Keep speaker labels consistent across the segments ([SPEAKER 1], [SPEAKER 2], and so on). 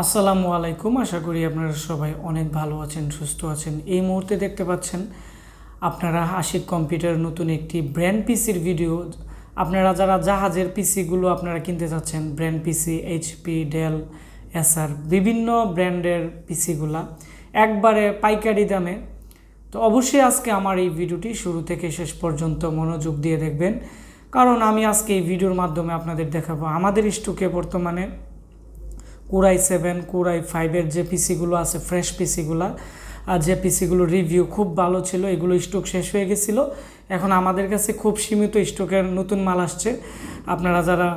[SPEAKER 1] আসসালামু আলাইকুম। আশা করি আপনারা সবাই অনেক ভালো আছেন, সুস্থ আছেন। এই মুহূর্তে দেখতে পাচ্ছেন আপনারা আশিক কম্পিউটার নতুন একটি ব্র্যান্ড পিসির ভিডিও। আপনারা যারা জাহাজের পিসিগুলো আপনারা কিনতে চাচ্ছেন, ব্র্যান্ড পিসি, এইচপি, ডেল, এসার, বিভিন্ন ব্র্যান্ডের পিসিগুলা একবারে পাইকারি দামে, তো অবশ্যই আজকে আমার এই ভিডিওটি শুরু থেকে শেষ পর্যন্ত মনোযোগ দিয়ে দেখবেন, কারণ আমি আজকে এই ভিডিওর মাধ্যমে আপনাদের দেখাবো আমাদের স্টকে বর্তমানে কোরাই 7, কোরাই 5-এর যে পিসিগুলো আছে, ফ্রেশ পিসিগুলো, আর যে পিসিগুলো রিভিউ খুব ভালো ছিল, এগুলো স্টক শেষ হয়ে গেছিলো। এখন আমাদের কাছে খুব সীমিত স্টকের নতুন মাল আসছে। আপনারা যারা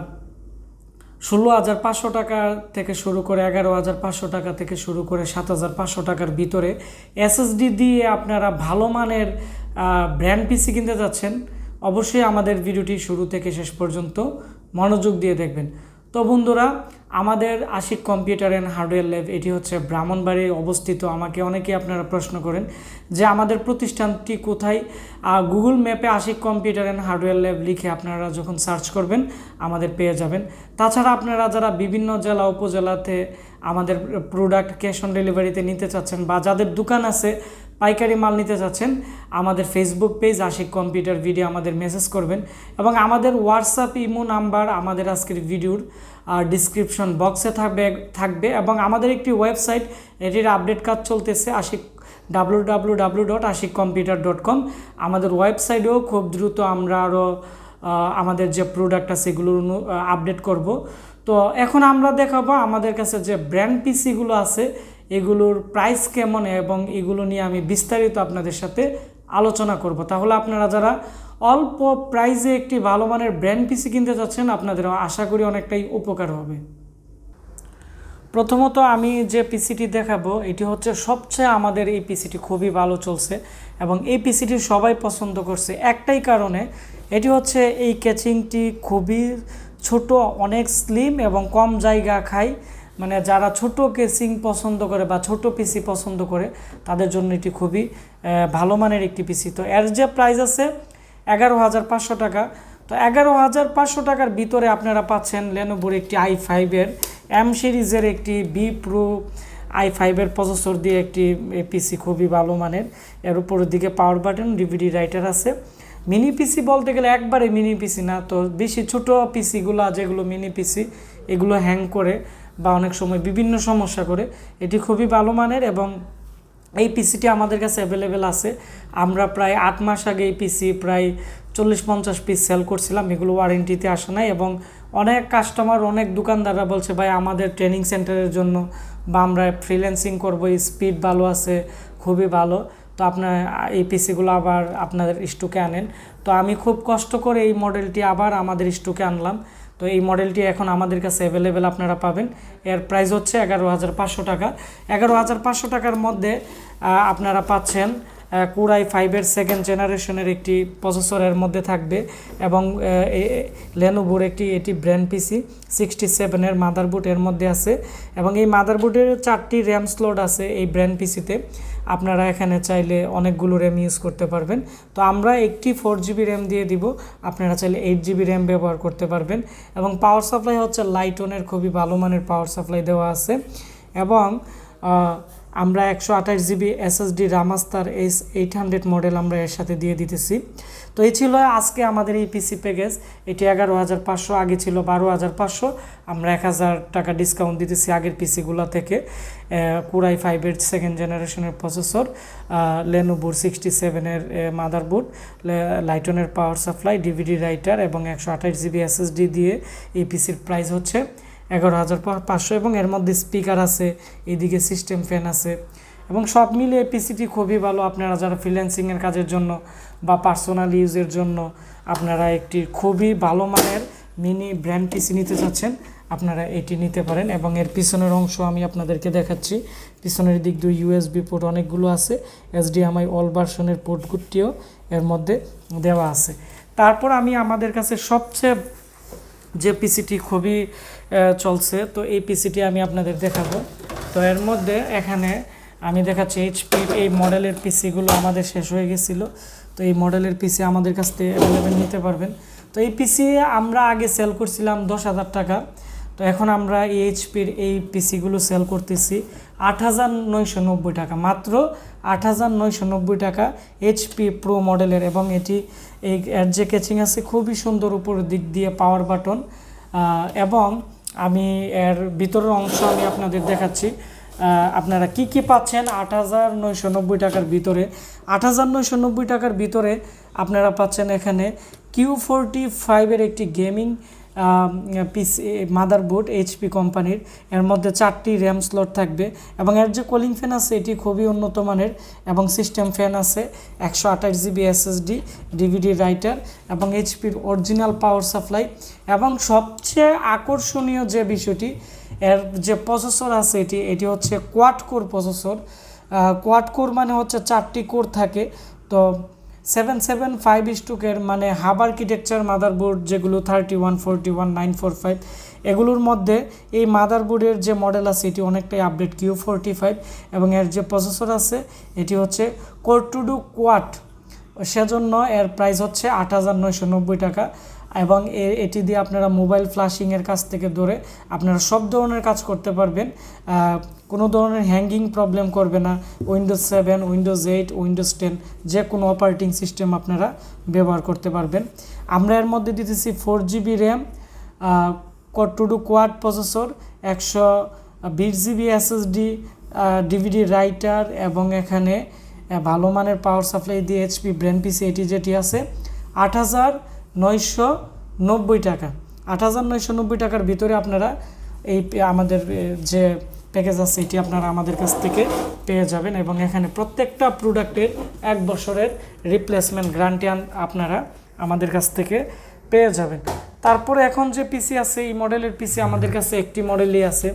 [SPEAKER 1] 16,500 টাকা থেকে শুরু করে 11,500 টাকা থেকে শুরু করে 7,500 টাকার ভিতরে এসএসডি দিয়ে আপনারা ভালো মানের ব্র্যান্ড পিসি কিনতে যাচ্ছেন, অবশ্যই আমাদের ভিডিওটি শুরু থেকে শেষ পর্যন্ত মনোযোগ দিয়ে দেখবেন। তো বন্ধুরা, আমাদের Ashik computer and hardware lab, এটি হচ্ছে ব্রাহ্মণবাড়ি অবস্থিত। আমাকে অনেকেই আপনারা প্রশ্ন করেন যে আমাদের প্রতিষ্ঠানটি কোথায়। গুগল ম্যাপে Ashik computer and hardware lab লিখে আপনারা যখন সার্চ করবেন আমাদের পেয়ে যাবেন। তাছাড়া আপনারা যারা বিভিন্ন জেলা উপজেলাতে আমাদের প্রোডাক্ট ক্যাশ অন ডেলিভারিতে নিতে চাচ্ছেন, বা যাদের দোকান আছে পাইকারি মাল নিতে চাচ্ছেন, আমাদের Facebook page Ashik computer video আমাদের মেসেজ করবেন, এবং আমাদের হোয়াটসঅ্যাপ ইমো নাম্বার আমাদের আজকের ভিডিওর ডিসক্রিপশন বক্সে থাকবে এবং আমাদের একটি ওয়েবসাইট, এটির আপডেট কাজ চলতেছে, আশিক www.ashikcomputer.com। আমাদের ওয়েবসাইটেও খুব দ্রুত আমরা আরও আমাদের যে প্রোডাক্ট আছে সেগুলো আপডেট করব। তো এখন আমরা দেখাবো আমাদের কাছে যে ব্র্যান্ড পিসিগুলো আছে এগুলোর প্রাইস কেমন, এবং এগুলো নিয়ে আমি বিস্তারিত আপনাদের সাথে আলোচনা করব। তাহলে আপনারা যারা অল্প প্রাইসে একটি ভালো মানের ব্র্যান্ড পিসি কিনতে চাচ্ছেন, আপনাদের আশা করি অনেকটাই উপকার হবে। প্রথমত আমি যে পিসিটি দেখাবো এটি হচ্ছে সবচেয়ে, আমাদের এই পিসিটি খুবই ভালো চলছে এবং এই পিসিটি সবাই পছন্দ করছে একটাই কারণে, এটি হচ্ছে এই ক্যাচিংটি খুবই ছোট, অনেক স্লিম এবং কম জায়গা খায়। মানে যারা ছোট কেসিং পছন্দ করে বা ছোট পিসি পছন্দ করে তাদের জন্য এটি খুবই ভালো মানের একটি পিসি। তো এর যে প্রাইস আছে 11,500 টাকা। তো 11,500 টাকার ভিতরে আপনারা পাচ্ছেন লেনোভোর একটি i5-এর এম সিরিজের একটি বি প্রো i5-এর প্রসেসর দিয়ে একটি পিসি, খুবই ভালো মানের। এর উপরের দিকে পাওয়ার বাটন, ডিভিডি রাইটার আছে। মিনি পিসি বলতে গেলে একবারে মিনি পিসি না, তো বেশি ছোট পিসিগুলো যেগুলো মিনি পিসি এগুলো হ্যাং করে বা অনেক সময় বিভিন্ন সমস্যা করে, এটি খুবই ভালো মানের এবং এই পিসিটি আমাদের কাছে অ্যাভেলেবেল আছে। আমরা প্রায় 8 মাস আগে এই পিসি প্রায় 40-50 পিস সেল করছিলাম, এগুলো ওয়ারেন্টিতে আসে নাই। এবং অনেক কাস্টমার, অনেক দোকানদাররা বলছে ভাই আমাদের ট্রেনিং সেন্টারের জন্য বা আমরা ফ্রিল্যান্সিং করবো, স্পিড ভালো আছে, খুবই ভালো, তো আপনার এই পিসিগুলো আবার আপনাদের স্টকে আনেন। তো আমি খুব কষ্ট করে এই মডেলটি আবার আমাদের স্টকে আনলাম। তো এই মডেলটি এখন আমাদের কাছে অ্যাভেলেবেল আপনারা পাবেন। এর প্রাইস হচ্ছে 11,500 টাকা। 11,500 টাকার মধ্যে আপনারা পাচ্ছেন কোরাই 5-এর 2nd জেনারেশনের একটি প্রসেসরের মধ্যে থাকবে, এবং লেনোভোর এটি ব্র্যান্ড পিসি 67-এর মাদারবোর্ড এর মধ্যে আছে, এবং এই মাদারবোর্ডের 4টি র্যাম স্লট আছে এই ব্র্যান্ড পিসিতে। আপনারা এখানে চাইলে অনেকগুলো র্যাম ইউজ করতে পারবেন। তো আমরা একটি 4GB র্যাম দিয়ে দিব, আপনারা চাইলে 8GB র্যাম ব্যবহার করতে পারবেন। এবং পাওয়ার সাপ্লাই হচ্ছে লাইটনের খুবই ভালো মানের পাওয়ার সাপ্লাই দেওয়া আছে, এবং আমরা 128GB SSD রামাস্টার S800 মডেল আমরা এর সাথে দিয়ে দিতেছি। তো এই ছিল আজকে আমাদের এই পিসি প্যাকেজ। এটি 11,500, আগে ছিল 12,500। আমরা 1,000 টাকা ডিসকাউন্ট দিতেছি আগের পিসিগুলো থেকে। কোরাই 5-এর 2nd জেনারেশনের প্রসেসর, লেনোভোর 67-এর মাদারবোর্ড, লাইটনের পাওয়ার সাপ্লাই, ডিভিডি রাইটার এবং 128GB SSD দিয়ে এই পিসির প্রাইস হচ্ছে 11,500। এবং এর মধ্যে স্পিকার আছে, এদিকে সিস্টেম ফ্যান আছে, এবং সব মিলে এই পিসিটি খুবই ভালো। আপনারা যারা ফ্রিল্যান্সিংয়ের কাজের জন্য বা পার্সোনাল ইউজের জন্য আপনারা একটি খুবই ভালো মানের মিনি ব্র্যান্ড পিসি নিতে চাচ্ছেন, আপনারা এটি নিতে পারেন। এবং এর পিছনের অংশ আমি আপনাদেরকে দেখাচ্ছি। পিছনের দিক দিয়ে USB পোর্ট অনেকগুলো আছে, HDMI অল ভার্সনের পোর্টগুটিও এর মধ্যে দেওয়া আছে। তারপর আমি আমাদের কাছে সবচেয়ে যে পিসিটি খুবই চলছে, তো এই পিসিটি আমি আপনাদের দেখাবো। তো এর মধ্যে এখানে আমি দেখাচ্ছি এইচপির এই মডেলের পিসিগুলো আমাদের শেষ হয়ে গেছিলো, তো এই মডেলের পিসি আমাদের কাছ থেকে অ্যাভেলেবেল নিতে পারবেন। তো এই পিসি আমরা আগে সেল করছিলাম 10,000 টাকা। তো এখন আমরা এইচপির এই পিসিগুলো সেল করতেছি 8,990 টাকা, মাত্র 8,990 টাকা এইচপি প্রো মডেলের। এবং এটি এর যে কেচিং আছে খুবই সুন্দর, উপরের দিক দিয়ে পাওয়ার বাটন, এবং আমি এর ভিতরের অংশ আমি আপনাদের দেখাচ্ছি। আপনারা কি কি পাচ্ছেন 8,990 টাকার ভিতরে। 8,990 টাকার ভিতরে আপনারা পাচ্ছেন এখানে Q45-এর একটি গেমিং পিসি মাদারবোর্ড এইচপি কোম্পানির। এর মধ্যে 4টি র্যাম স্লট থাকবে এবং এর যে কুলিং ফ্যান আছে এটি খুবই উন্নত মানের, এবং সিস্টেম ফ্যান আছে, 128 জিবি এসএসডি, ডিভিডি রাইটার এবং এইচপির অরিজিনাল পাওয়ার সাপ্লাই। এবং সবচেয়ে আকর্ষণীয় যে বিষয়টি, এর যে প্রসেসর আছে এটি হচ্ছে quad core processor. Quad core মানে হচ্ছে 4টি কোর থাকে। তো 775 মানে হাব আর্কিটেকচার মাদারবোর্ড, যেগুলো 31, 41, 945, এগুলোর মধ্যে এই মাদারবোর্ডের যে মডেল আছে এটি অনেকটাই আপডেট, Q45, এবং এর যে প্রসেসর আছে এটি হচ্ছে কোর টু ডু কোয়াড, সেজন্য এর প্রাইস হচ্ছে 8,990 টাকা। এবং এটি দিয়ে আপনারা মোবাইল ফ্ল্যাশিংয়ের কাছ থেকে ধরে আপনারা সব ধরনের কাজ করতে পারবেন, কোনো ধরনের হ্যাঙ্গিং প্রবলেম করবে না। উইন্ডোজ 7, উইন্ডোজ 8, উইন্ডোজ 10 যে কোনো অপারেটিং সিস্টেম আপনারা ব্যবহার করতে পারবেন। আমরা এর মধ্যে দিতেছি 4 GB RAM, core to do quad processor, 120 GB SSD, DVD writer, এবং এখানে ভালো মানের পাওয়ার সাপ্লাই দিয়ে এইচপি ব্র্যান্ড পিসি এটি যেটি আছে 8,990 টাকা। 8,990 টাকার ভিতরে আপনারা এই আমাদের যে প্যাকেজ আছে এটি আপনারা আমাদের কাছ থেকে পেয়ে যাবেন। এবং এখানে প্রত্যেকটা প্রোডাক্টের 1 বছরের রিপ্লেসমেন্ট গ্যারান্টি আপনারা আমাদের কাছ থেকে পেয়ে যাবেন। তারপরে এখন যে পিসি আছে, এই মডেলের পিসি আমাদের কাছে একটি মডেলই আছে।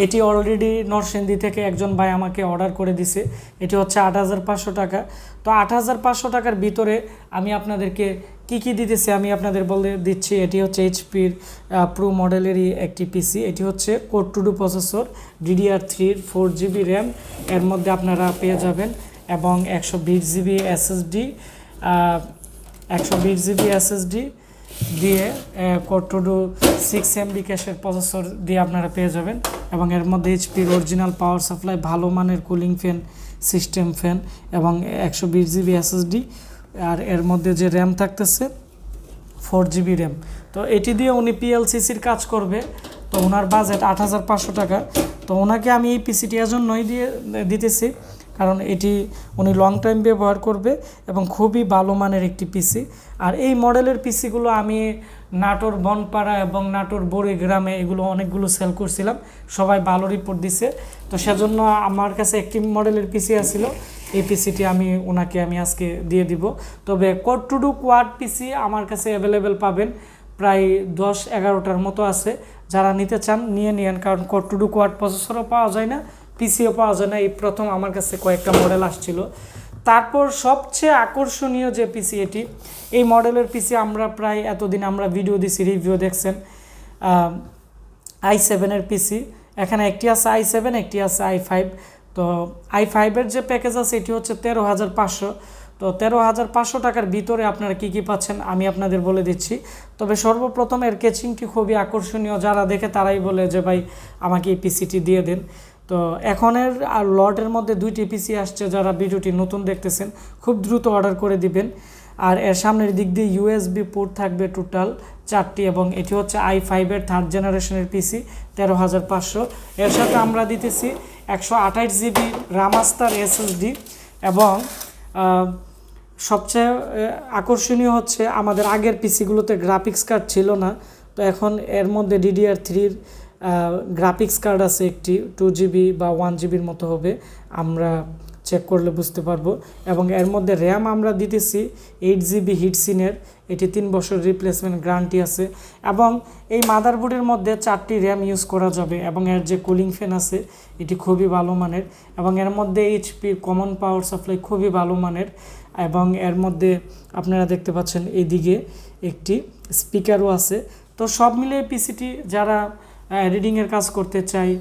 [SPEAKER 1] এটি অলরেডি নরসিংদী থেকে একজন ভাই আমাকে অর্ডার করে দিছে। এটি হচ্ছে 8,500 টাকা। তো 8,500 টাকার ভিতরে আমি আপনাদেরকে কি কি দিতেছি আমি আপনাদের বলে দিচ্ছি। এটি হচ্ছে এইচপির প্রো মডেলেরই একটি পিসি। এটি হচ্ছে core to do processor, DDR3 4 GB RAM এর মধ্যে আপনারা পেয়ে যাবেন, এবং 120 জিবি এসএসডি, 120 জিবি এসএসডি দিয়ে কোর টু ডু 6 MB ক্যাশের প্রসেসর দিয়ে আপনারা পেয়ে যাবেন। এবং এর মধ্যে এইচপির অরিজিনাল পাওয়ার সাপ্লাই, ভালো মানের কুলিং ফ্যান, সিস্টেম ফ্যান, এবং 120 জিবি এসএসডি। আর এর মধ্যে যে র্যাম থাকতেছে 4 জিবি র্যাম। তো এটি দিয়ে উনি পিএলসিসির কাজ করবে। তো ওনার বাজেট 8,500 টাকা। তো ওনাকে আমি এই পিসিটি এজন্যই দিতেছি কারণ এটি উনি লং টাইম ব্যবহার করবে এবং খুবই ভালো মানের একটি পিসি। আর এই মডেলের পিসিগুলো আমি নাটোর বনপাড়া এবং নাটোর বড়িগ্রামে এগুলো অনেকগুলো সেল করছিলাম, সবাই ভালো রিপোর্ট দিছে। তো সেজন্য আমার কাছে একটি মডেলের পিসি আসছিল, এই পিসিটি ওনাকে আমি আজকে দিয়ে দিব। তবে কোর টু ডু কোয়াড পিসি আমার কাছে অ্যাভেলেবেল পাবেন, প্রায় 10-11টার মতো আছে। যারা নিতে চান নিয়ে নিন, কারণ কোর টু ডু কোয়াড প্রসেসরও পাওয়া যায় না, পিসিও পাওয়া যায় না। এই প্রথম আমার কাছে কয়েকটা মডেল আসছিল। তারপর সবচেয়ে আকর্ষণীয় যে পিসি, এই মডেলের পিসি আমরা প্রায় এতদিন আমরা ভিডিও দিছি, রিভিউ দেখছেন। i7-এর পিসি, এখানে একটি আছে i7, একটি আছে i5। তো i5-এর যে প্যাকেজ আছে এটি হচ্ছে 13,500। তো 13,500 টাকার ভিতরে আপনারা কি কি পাচ্ছেন আমি আপনাদের বলে দিচ্ছি। তবে সর্বপ্রথম এর কেচিংটি খুবই আকর্ষণীয়, যারা দেখে তারাই বলে যে ভাই আমাকে এই পিসিটি দিয়ে দেন। তো এখনের আর লটের মধ্যে 2টি পিসি আসছে, যারা ভিডিওটি নতুন দেখতেছেন খুব দ্রুত অর্ডার করে দিবেন। আর এর সামনের দিক দিয়ে ইউএসবি পোর্ট থাকবে টোটাল 4টি, এবং এটি হচ্ছে i5-এর 3rd জেনারেশনের পিসি, 13,500। এর সাথে আমরা দিতেছি 128 জিবি রামাস্টার এসএসডি, এবং সবচেয়ে আকর্ষণীয় হচ্ছে আমাদের আগের পিসিগুলোতে গ্রাফিক্স কার্ড ছিল না, তো এখন এর মধ্যে DDR3-র গ্রাফিক্স কার্ড আছে একটি, 2 জিবি বা 1 জিবির মতো হবে, আমরা চেক করলে বুঝতে পারবো। এবং এর মধ্যে র্যাম আমরা দিতেছি 8 জিবি হিটসিনের, এটি 3 বছর রিপ্লেসমেন্ট গ্যারান্টি আছে। এবং এই মাদারবোর্ডের মধ্যে 4টি র্যাম ইউজ করা যাবে, এবং এর যে কুলিং ফ্যান আছে এটি খুবই ভালো মানের, এবং এর মধ্যে এইচপির কমন পাওয়ার সাপ্লাই খুবই ভালো মানের। এবং এর মধ্যে আপনারা দেখতে পাচ্ছেন এইদিকে একটি স্পিকারও আছে। তো সব মিলিয়ে পিসিটি যারা এডিটিংয়ের কাজ করতে চাই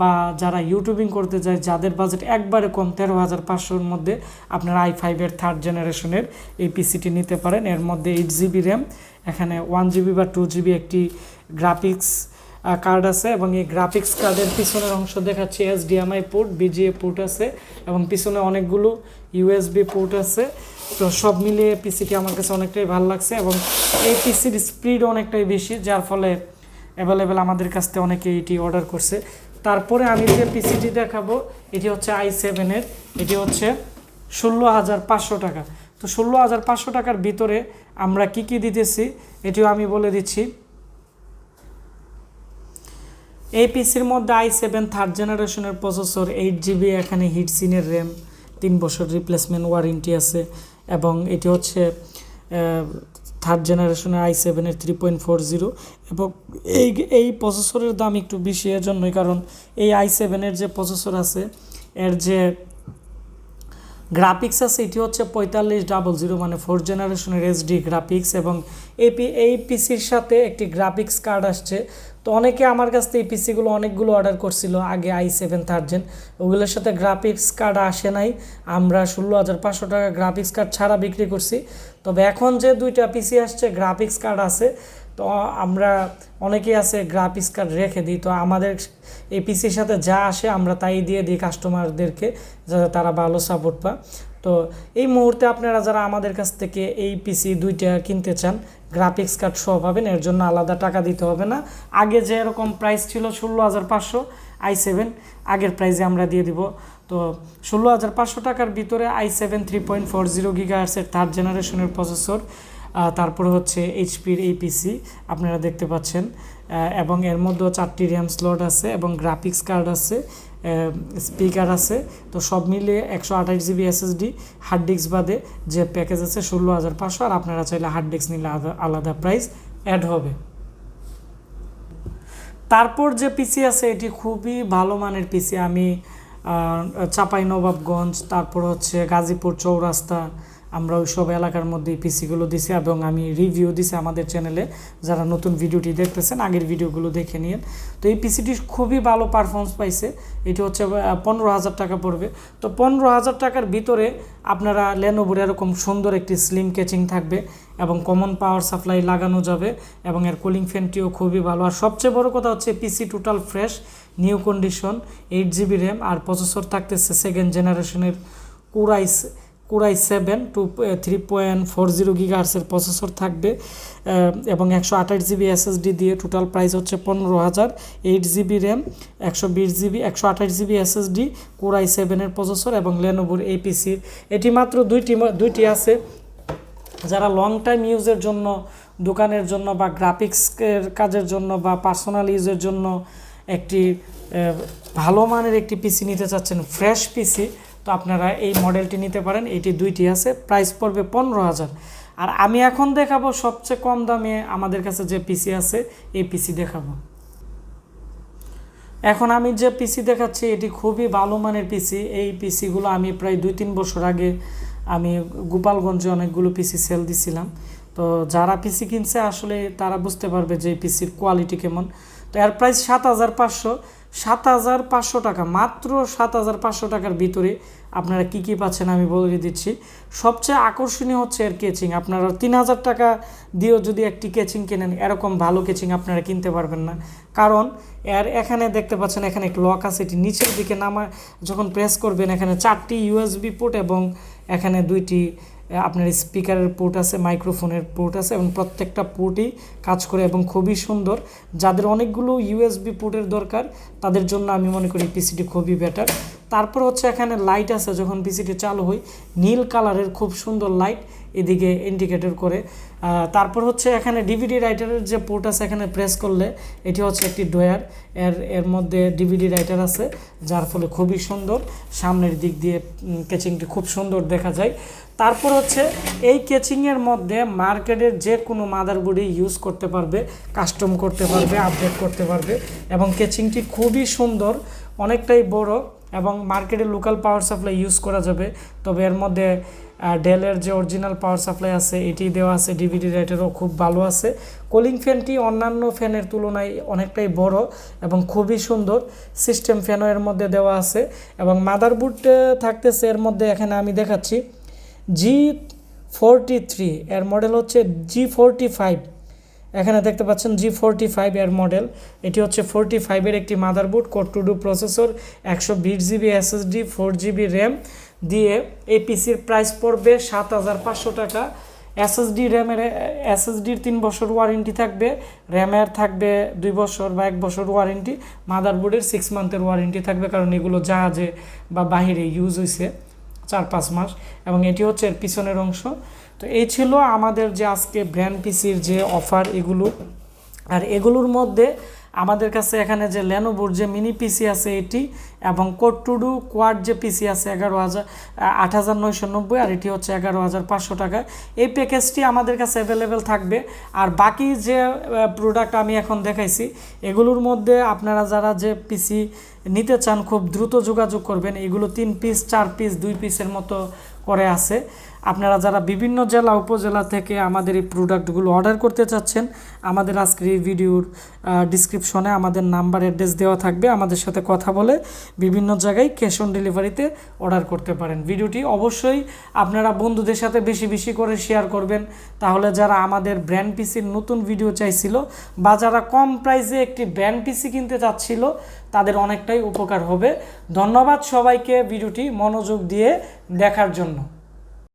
[SPEAKER 1] বা যারা ইউটিউবিং করতে চায়, যাদের বাজেট একবারে কম 13,500-র মধ্যে, আপনারা i5-এর 3rd জেনারেশনের এই পিসিটি নিতে পারেন। এর মধ্যে 8 জিবি র্যাম, এখানে 1 জিবি বা 2 জিবি একটি গ্রাফিক্স কার্ড আছে এবং এই গ্রাফিক্স কার্ডের পিছনের অংশ দেখাচ্ছি HDMI পোর্ট, BGA পোর্ট আছে এবং পিছনে অনেকগুলো USB পোর্ট আছে। তো সব মিলিয়ে পিসিটি আমার কাছে অনেকটাই ভালো লাগছে এবং এই পিসির স্পিড অনেকটাই বেশি, যার ফলে অ্যাভেলেবেল আমাদের কাছ থেকে অনেকে এটি অর্ডার করছে। তারপরে আমি যে পিসিটি দেখাবো এটি হচ্ছে i7-এর, এটি হচ্ছে 16,500 টাকা। তো 16,500 টাকার ভিতরে আমরা কি কি দিতেছি এটিও আমি বলে দিচ্ছি। এই পিসির মধ্যে i7 থার্ড জেনারেশনের প্রসেসর, 8GB এখানে হিটসিনের র্যাম, 3 বছর রিপ্লেসমেন্ট ওয়ারেন্টি আছে এবং এটি হচ্ছে থার্ড জেনারেশনের i7-এর 3.40 এবং এই প্রসেসরের দাম একটু বেশি এর জন্যই, কারণ এই i7-এর যে প্রসেসর আছে এর যে গ্রাফিক্স আছে এটি হচ্ছে 4500, মানে 4th জেনারেশনের HD গ্রাফিক্স এবং এই পিসির সাথে একটি গ্রাফিক্স কার্ড আসছে। তো অনেকে আমার কাছ থেকে এই পিসিগুলো অনেকগুলো অর্ডার করছিল আগে i7 থার্ড জেন, ওগুলোর সাথে গ্রাফিক্স কার্ড আসে নাই, আমরা 16,500 টাকা গ্রাফিক্স কার্ড ছাড়া বিক্রি করছি। তবে এখন যে দুইটা পিসি আসছে গ্রাফিক্স কার্ড আছে, তো আমরা অনেকেই আছে গ্রাফিক্স কার্ড রেখে দিই। তো আমাদের এই পিসির সাথে যা আসে আমরা তাই দিয়ে দিই কাস্টমারদেরকে, যাতে তারা ভালো সাপোর্ট পায়। তো এই মুহূর্তে আপনারা যারা আমাদের কাছ থেকে এই পিসি দুইটা কিনতে চান গ্রাফিক্স কার্ড সহ পাবেন, এর জন্য আলাদা টাকা দিতে হবে না। আগে যে এরকম প্রাইস ছিল 16,500 i7, আগের প্রাইসে আমরা দিয়ে দিব। তো 16,500 টাকার ভিতরে i7 3.40 GHz থার্ড জেনারেশনের প্রসেসর, তারপরে হচ্ছে এইচপির এই পিসি আপনারা দেখতে পাচ্ছেন এবং এর মধ্যেও 4টি র্যাম স্লট আছে এবং গ্রাফিক্স কার্ড আছে, স্পিকার আছে। তো সব মিলিয়ে 128GB SSD, হার্ড ডিস্ক বাদে যে প্যাকেজ আছে 16,500, আর আপনারা চাইলে হার্ড ডিস্ক নিলে আলাদা প্রাইস অ্যাড হবে। তারপর যে পিসি আছে এটি খুবই ভালো মানের পিসি, আমি চাঁপাইনবাবগঞ্জ, তারপর হচ্ছে গাজীপুর চৌরাস্তা, আমরা ওই সব এলাকার মধ্যে এই পিসিগুলো দিছি এবং আমি রিভিউ দিছি আমাদের চ্যানেলে। যারা নতুন ভিডিওটি দেখতেছেন আগের ভিডিওগুলো দেখে নিন। তো এই পিসিটি খুবই ভালো পারফরমেন্স পাইছে, এটি হচ্ছে 15,000 টাকা পড়বে। তো 15,000 টাকার ভিতরে আপনারা লেনোভোর এরকম সুন্দর একটি স্লিম কেচিং থাকবে এবং কমন পাওয়ার সাপ্লাই লাগানো যাবে এবং এর কুলিং ফ্যানটিও খুবই ভালো। আর সবচেয়ে বড় কথা হচ্ছে PC total fresh, new condition, 8GB RAM আর প্রসেসর থাকতেছে 2nd জেনারেশনের কোরাই 7 to 3.40 GHz প্রসেসর থাকবে এবং 128GB SSD দিয়ে টোটাল প্রাইস হচ্ছে 15,000। 8GB RAM, 128GB SSD, core i 7-এর প্রসেসর এবং লেনোভোর এই পিসির এটি মাত্র দুইটি আছে। যারা লং টাইম ইউজের জন্য, দোকানের জন্য বা গ্রাফিক্সের কাজের জন্য বা পার্সোনাল ইউজের জন্য একটি ভালো মানের একটি পিসি নিতে চাচ্ছেন, ফ্রেশ পিসি, তো আপনারা এই মডেলটি নিতে পারেন। এটি দুইটি আছে, প্রাইস পড়বে 15,000। আর আমি এখন দেখাবো সবচেয়ে কম দামে আমাদের কাছে যে পিসি আছে এই পিসি দেখাবো। এখন আমি যে পিসি দেখাচ্ছি এটি খুবই ভালো মানের পিসি। এই পিসিগুলো আমি প্রায় 2-3 বছর আগে আমি গোপালগঞ্জে অনেকগুলো পিসি সেল দিছিলাম। তো যারা পিসি কিনছে আসলে তারা বুঝতে পারবে যে এই পিসির কোয়ালিটি কেমন। তো এর প্রাইস 7,500 টাকা, মাত্র 7,500 টাকার ভিতরে আপনারা কি কি পাচ্ছেন আমি বলে দিচ্ছি। সবচেয়ে আকর্ষণীয় হচ্ছে এর কেচিং। আপনারা 3,000 টাকা দিয়েও যদি একটি কেচিং কেনেন এরকম ভালো কেচিং আপনারা কিনতে পারবেন না, কারণ এখানে দেখতে পাচ্ছেন এখানে একটা লক আছে, এটি নিচের দিকে যখন প্রেস করবেন এখানে 4টি USB পোর্ট এবং এখানে 2টি আপনার স্পিকারের পোর্ট আছে, মাইক্রোফোনের পোর্ট আছে এবং প্রত্যেকটা পোর্টই কাজ করে এবং খুবই সুন্দর। যাদের অনেকগুলো USB পোর্টের দরকার তাদের জন্য আমি মনে করি পিসিটি খুবই বেটার। তারপর হচ্ছে এখানে লাইট আছে, যখন পিসিটি চালু হয় নীল কালারের খুব সুন্দর লাইট এদিকে ইন্ডিকেটর করে। তারপর হচ্ছে এখানে ডিভিডি রাইটারের যে পোর্ট আছে এখানে প্রেস করলে এটি হচ্ছে একটি ড্রয়ার, এর মধ্যে ডিভিডি রাইটার আছে, যার ফলে খুবই সুন্দর সামনের দিক দিয়ে কেচিংটি খুব সুন্দর দেখা যায়। তারপর হচ্ছে এই কেচিংয়ের মধ্যে মার্কেটের যে কোনো মাদারবোর্ডই ইউজ করতে পারবে, কাস্টম করতে পারবে, আপডেট করতে পারবে এবং কেচিংটি খুবই সুন্দর, অনেকটাই বড় এবং মার্কেটে লোকাল পাওয়ার সাপ্লাই ইউজ করা যাবে। তবে এর মধ্যে ডেলের যে অরিজিনাল পাওয়ার সাপ্লাই আছে এটি দেওয়া আছে, ডিভিডি রাইটারও খুব ভালো আছে। কুলিং ফ্যানটি অন্যান্য ফ্যানের তুলনায় অনেকটাই বড় এবং খুবই সুন্দর, সিস্টেম ফ্যানও এর মধ্যে দেওয়া আছে এবং মাদারবোর্ড থাকতেছে এর মধ্যে। এখানে আমি দেখাচ্ছি G43, এর মডেল হচ্ছে G45 এখানে দেখতে পাচ্ছেন G45 এর মডেল, এটি হচ্ছে 45 এর একটি motherboard, core to do processor, 120 GB SSD, 4 GB RAM দিয়ে এই পিসির প্রাইস পড়বে 7,500 টাকা। এসএসডির 3 বছর ওয়ারেন্টি থাকবে, র্যামের থাকবে 2 বছর বা 1 বছর ওয়ারেন্টি, মাদারবোর্ডের 6 মান্থের ওয়ারেন্টি থাকবে, কারণ এগুলো জাহাজে বা বাহিরে ইউজ হয়েছে 4-5 মাস। এবং এটি হচ্ছে এর পিছনের অংশ। তো এই ছিল আমাদের যে আজকে ব্র্যান্ড পিসির যে অফার এগুলো। আর এগুলোর মধ্যে আমাদের কাছে এখানে যে লেনোভোর যে মিনি পিসি আছে এটি, এবং কোর টু ডু কোয়াড যে পিসি আছে 8,990, আর এটি হচ্ছে 11,500 টাকা। এই প্যাকেজটি আমাদের কাছে অ্যাভেলেবেল থাকবে। আর বাকি যে প্রোডাক্ট আমি এখন দেখাইছি এগুলোর মধ্যে আপনারা যারা যে পিসি নিতে চান খুব দ্রুত যোগাযোগ করবেন। এগুলো 3 পিস 4 পিস 2 পিসের মতো করে আছে। আপনারা যারা বিভিন্ন জেলা উপজেলা থেকে আমাদের এই প্রোডাক্টগুলো অর্ডার করতে চাচ্ছেন, আমাদের আজকের এই ভিডিওর ডিসক্রিপশনে আমাদের নাম্বার অ্যাড্রেস দেওয়া থাকবে, আমাদের সাথে কথা বলে বিভিন্ন জায়গায় ক্যাশ অন ডেলিভারিতে অর্ডার করতে পারেন। ভিডিওটি অবশ্যই আপনারা বন্ধুদের সাথে বেশি বেশি করে শেয়ার করবেন, তাহলে যারা আমাদের ব্র্যান্ড পিসির নতুন ভিডিও চাইছিল বা যারা কম প্রাইসে একটি ব্র্যান্ড পিসি কিনতে চাচ্ছিল তাদের অনেকটাই উপকার হবে। ধন্যবাদ সবাইকে ভিডিওটি মনোযোগ দিয়ে দেখার জন্য।